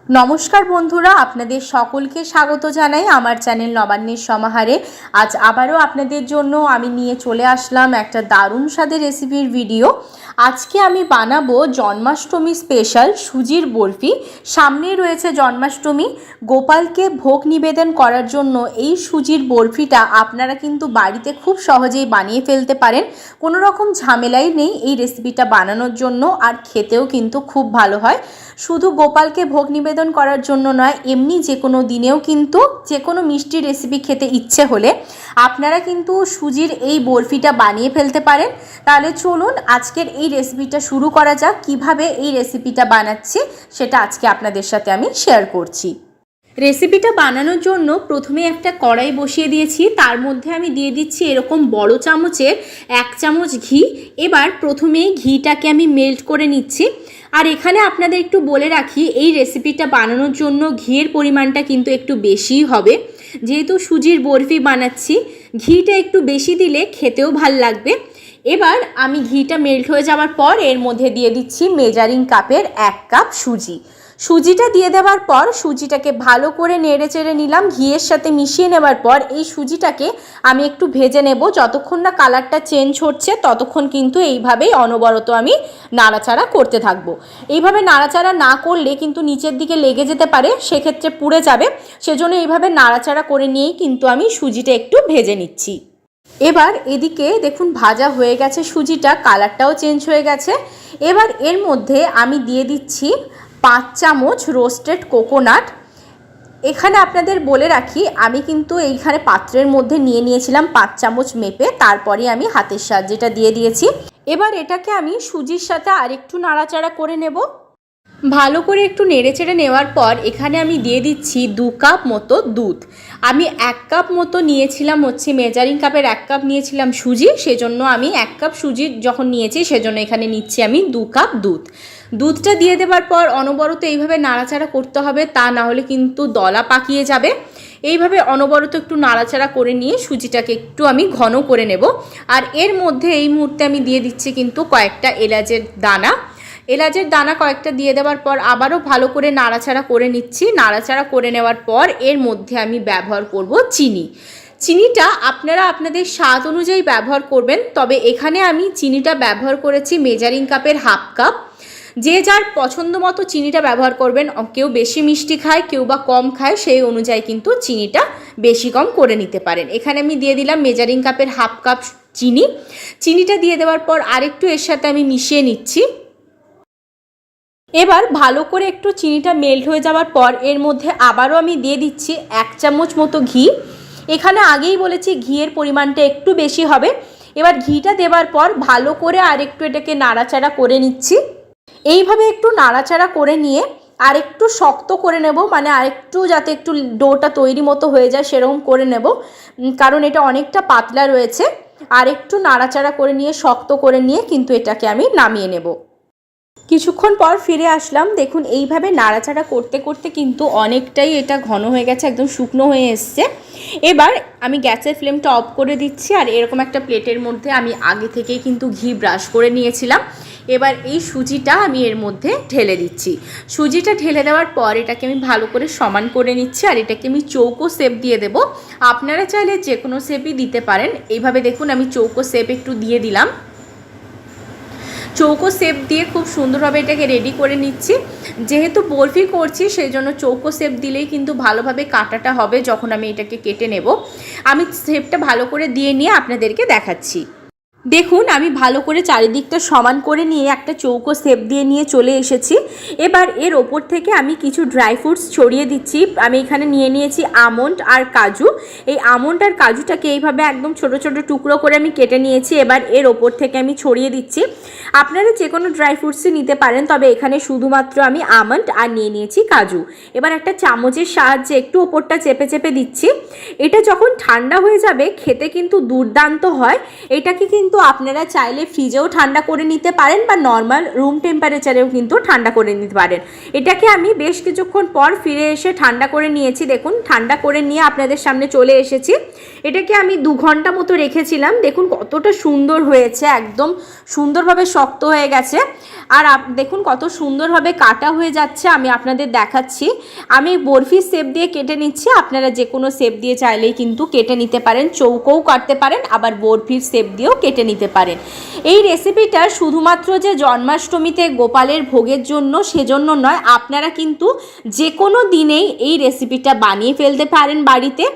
নমস্কার বন্ধুরা, আপনাদের সকলকে স্বাগত জানাই আমার চ্যানেল নবান্নের সমাহারে। আজ আবারও আপনাদের জন্য আমি নিয়ে চলে আসলাম একটা দারুণ স্বাদের রেসিপির ভিডিও। আজকে আমি বানাবো জন্মাষ্টমী স্পেশাল সুজির বরফি। সামনেই রয়েছে জন্মাষ্টমী, গোপালকে ভোগ নিবেদন করার জন্য এই সুজির বরফিটা আপনারা কিন্তু বাড়িতে খুব সহজেই বানিয়ে ফেলতে পারেন। কোনো রকম ঝামেলাই নেই এই রেসিপিটা বানানোর জন্য, আর খেতেও কিন্তু খুব ভালো হয়। শুধু গোপালকে ভোগ নিবেদন করার জন্য নয়, এমনি যে কোনো দিনেও কিন্তু যে কোনো মিষ্টি রেসিপি খেতে ইচ্ছে হলে আপনারা কিন্তু সুজির এই বরফিটা বানিয়ে ফেলতে পারেন। তাহলে চলুন আজকের এই রেসিপিটা শুরু করা যাক। কিভাবে এই রেসিপিটা বানাচ্ছি সেটা আজকে আপনাদের সাথে আমি শেয়ার করছি। রেসিপিটা বানানোর জন্য প্রথমে একটা কড়াই বসিয়ে দিয়েছি, তার মধ্যে আমি দিয়ে দিচ্ছি এরকম বড় চামচের 1 চামচ ঘি। এবার প্রথমে ঘিটাকে আমি মেল্ট করে নিচ্ছি। আর এখানে আপনাদের একটু বলে রাখি, এই রেসিপিটা বানানোর জন্য ঘিয়ের পরিমাণটা কিন্তু একটু বেশিই হবে। যেহেতু সুজির বরফি বানাচ্ছি, ঘিটা একটু বেশি দিলে খেতেও ভাল লাগবে। এবার আমি ঘিটা মেল্ট হয়ে যাওয়ার পর এর মধ্যে দিয়ে দিচ্ছি মেজারিং কাপের 1 কাপ সুজি। সুজিটা দিয়ে দেওয়ার পর সুজিটাকে ভালো করে নেড়ে চেড়ে নিলাম। ঘিয়ের সাথে মিশিয়ে নেওয়ার পর এই সুজিটাকে আমি একটু ভেজে নেব। যতক্ষণ না কালারটা চেঞ্জ হচ্ছে ততক্ষণ কিন্তু এইভাবেই অনবরত আমি নাড়াচাড়া করতে থাকবো। এইভাবে নাড়াচাড়া না করলে কিন্তু নিচের দিকে লেগে যেতে পারে, সেক্ষেত্রে পুড়ে যাবে। সেজন্য এইভাবে নাড়াচাড়া করে নিয়েই কিন্তু আমি সুজিটা একটু ভেজে নিচ্ছি। এবার এদিকে দেখুন ভাজা হয়ে গেছে সুজিটা, কালারটাও চেঞ্জ হয়ে গেছে। এবার এর মধ্যে আমি দিয়ে দিচ্ছি 5 চামচ রোস্টেড কোকোনাট। এখানে আপনাদের বলে রাখি, আমি কিন্তু এইখানে পাত্রের মধ্যে নিয়ে নিয়েছিলাম 5 চামচ মেপে, তারপরে আমি হাতের সাহায্যে দিয়ে দিয়েছি। এবার এটাকে আমি সুজির সাথে আরেকটু নাড়াচাড়া করে নেব। ভালো করে একটু নেড়েচেড়ে নেওয়ার পর এখানে আমি দিয়ে দিচ্ছি 2 কাপ মতো দুধ। আমি 1 কাপ মতো নিয়েছিলাম মেজারিং কাপের 1 কাপ নিয়েছিলাম সুজি, সেজন্য আমি 1 কাপ সুজি যখন নিয়েছি সেজন্য এখানে নিচ্ছি আমি 2 কাপ দুধ। দুধটা দিয়ে দেওয়ার পর অনবরত এইভাবে নাড়াচাড়া করতে হবে, তা না হলে কিন্তু দলা পাকিয়ে যাবে। এইভাবে অনবরত একটু নাড়াচাড়া করে নিয়ে সুজিটাকে একটু আমি ঘন করে নেব। আর এর মধ্যে এই মুহূর্তে আমি দিয়ে দিচ্ছি কিন্তু কয়েকটা এলাচের দানা। এলাচের দানা কয়েকটা দিয়ে দেওয়ার পর আবারও ভালো করে নাড়াচাড়া করে নিচ্ছি। নাড়াচাড়া করে নেওয়ার পর এর মধ্যে আমি ব্যবহার করব চিনি। চিনিটা আপনারা আপনাদের স্বাদ অনুযায়ী ব্যবহার করবেন, তবে এখানে আমি চিনিটা ব্যবহার করেছি মেজারিং কাপের 1/2 কাপ। যে যার পছন্দ মতো চিনিটা ব্যবহার করবেন। কেউ বেশি মিষ্টি খায়, কেউ বা কম খায়, সেই অনুযায়ী কিন্তু চিনিটা বেশি কম করে নিতে পারেন। এখানে আমি দিয়ে দিলাম মেজারিং কাপের 1/2 কাপ চিনি। চিনিটা দিয়ে দেওয়ার পর আরেকটু এর সাথে আমি মিশিয়ে নিচ্ছি। এবার ভালো করে একটু চিনিটা মেল্ট হয়ে যাওয়ার পর এর মধ্যে আবারও আমি দিয়ে দিচ্ছি 1 চামচ মতো ঘি। এখানে আগেই বলেছি ঘিয়ের পরিমাণটা একটু বেশি হবে। এবার ঘিটা দেওয়ার পর ভালো করে আরেকটু এটাকে নাড়াচাড়া করে নিচ্ছি। এইভাবে একটু নাড়াচাড়া করে নিয়ে আরেকটু শক্ত করে নেব, মানে আরেকটু যাতে একটু ডোটা তৈরি মতো হয়ে যায় সেরকম করে নেব, কারণ এটা অনেকটা পাতলা রয়েছে। আরেকটু নাড়াচাড়া করে নিয়ে শক্ত করে নিয়ে কিন্তু এটাকে আমি নামিয়ে নেব। কিছুক্ষণ পর ফিরে আসলাম। দেখুন এইভাবে নাড়াচাড়া করতে করতে কিন্তু অনেকটাই এটা ঘন হয়ে গেছে, একদম শুকনো হয়ে এসছে। এবার আমি গ্যাসের ফ্লেমটা অফ করে দিচ্ছি। আর এরকম একটা প্লেটের মধ্যে আমি আগে থেকেই কিন্তু ঘি ব্রাশ করে নিয়েছিলাম। এবার এই সুজিটা আমি এর মধ্যে ঢেলে দিচ্ছি। সুজিটা ঢেলে দেওয়ার পর এটাকে আমি ভালো করে সমান করে নিচ্ছি। আর এটাকে আমি চৌকো শেপ দিয়ে দেব। আপনারা চাইলে যে কোনো শেপই দিতে পারেন। এইভাবে দেখুন আমি চৌকো শেপ একটু দিয়ে দিলাম। চৌকো শেপ দিয়ে খুব সুন্দরভাবে এটাকে রেডি করে নিচ্ছি। যেহেতু বরফি করছি সেই জন্য চৌকো শেপ দিলেই কিন্তু ভালোভাবে কাটাটা হবে যখন আমি এটাকে কেটে নেব। আমি শেপটা ভালো করে দিয়ে নিয়ে আপনাদেরকে দেখাচ্ছি। দেখুন আমি ভালো করে চারিদিকটা সমান করে নিয়ে একটা চৌকো শেপ দিয়ে নিয়ে চলে এসেছি। এবার এর ওপর থেকে আমি কিছু ড্রাই ফ্রুটস ছড়িয়ে দিচ্ছি। আমি এখানে নিয়ে নিয়েছি আমন্ড আর কাজু। এই আমন্ড আর কাজুটাকে এইভাবে একদম ছোট ছোট টুকরো করে আমি কেটে নিয়েছি। এবার এর ওপর থেকে আমি ছড়িয়ে দিচ্ছি। আপনারা যে কোনো ড্রাই ফ্রুটসই নিতে পারেন, তবে এখানে শুধুমাত্র আমি আমন্ড আর নিয়ে নিয়েছি কাজু। এবার একটা চামচের সাহায্যে একটু ওপরটা চেপে চেপে দিচ্ছি। এটা যখন ঠান্ডা হয়ে যাবে খেতে কিন্তু দুর্দান্ত হয়। এটাকে কিন্তু কিন্তু আপনারা চাইলে ফ্রিজেও ঠান্ডা করে নিতে পারেন বা নর্মাল রুম টেম্পারেচারেও কিন্তু ঠান্ডা করে নিতে পারেন। এটাকে আমি বেশ কিছুক্ষণ পর ফিরে এসে ঠান্ডা করে নিয়েছি। দেখুন ঠান্ডা করে নিয়ে আপনাদের সামনে চলে এসেছি। এটাকে আমি 2 ঘন্টা মতো রেখেছিলাম। দেখুন কতটা সুন্দর হয়েছে, একদম সুন্দরভাবে শক্ত হয়ে গেছে। আর দেখুন কত সুন্দরভাবে কাটা হয়ে যাচ্ছে। আমি আপনাদের দেখাচ্ছি। আমি বরফির শেপ দিয়ে কেটে নিচ্ছি। আপনারা যে কোনো শেপ দিয়ে চাইলেই কিন্তু কেটে নিতে পারেন, চৌকোও কাটতে পারেন, আবার বরফির শেপ দিয়েও কেটে নিতে পারেন। এই রেসিপিটা শুধুমাত্র যে জন্মাষ্টমীতে গোপালের ভোগের জন্য সেজন্য নয়, আপনারা কিন্তু যে কোনো দিনেই এই রেসিপিটা বানিয়ে ফেলতে পারেন বাড়িতে।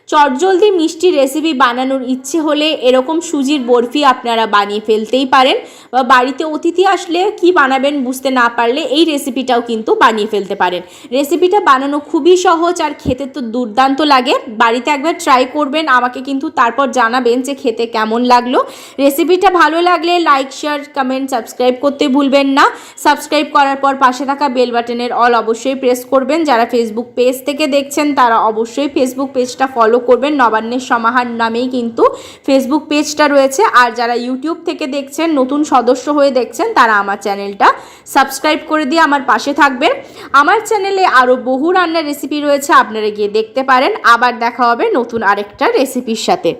চটজলদি মিষ্টি রেসিপি বানানোর ইচ্ছে হলে এরকম সুজির বরফি আপনারা বানিয়ে ফেলতেই পারেন, বা বাড়িতে অতিথি আসলে কি বানাবেন বুঝতে না পারলে এই রেসিপিটাও কিন্তু বানিয়ে ফেলতে পারেন। রেসিপিটা বানানো খুবই সহজ আর খেতে তো দুর্দান্ত লাগে। বাড়িতে একবার ট্রাই করবেন, আমাকে কিন্তু তারপর জানাবেন যে খেতে কেমন লাগলো। রেসিপিটা ভালো লাগলে লাইক, শেয়ার, কমেন্ট, সাবস্ক্রাইব করতে ভুলবেন না। সাবস্ক্রাইব করার পর পাশে থাকা বেল বাটনের অল অবশ্যই প্রেস করবেন। যারা ফেসবুক পেজ থেকে দেখছেন তারা অবশ্যই ফেসবুক পেজটা ফলো করবেন। নবান্নের সমাহার নামেই কিন্তু ফেসবুক পেজটা রয়েছে। আর যারা ইউটিউব থেকে দেখছেন, নতুন সদস্য হয়ে দেখছেন, তারা আমার চ্যানেলটা সাবস্ক্রাইব করে দিয়ে আমার পাশে থাকবেন। আমার চ্যানেলে আরও বহু রান্নার রেসিপি রয়েছে, আপনারা গিয়ে দেখতে পারেন। আবার দেখা হবে নতুন আরেকটা রেসিপির সাথে।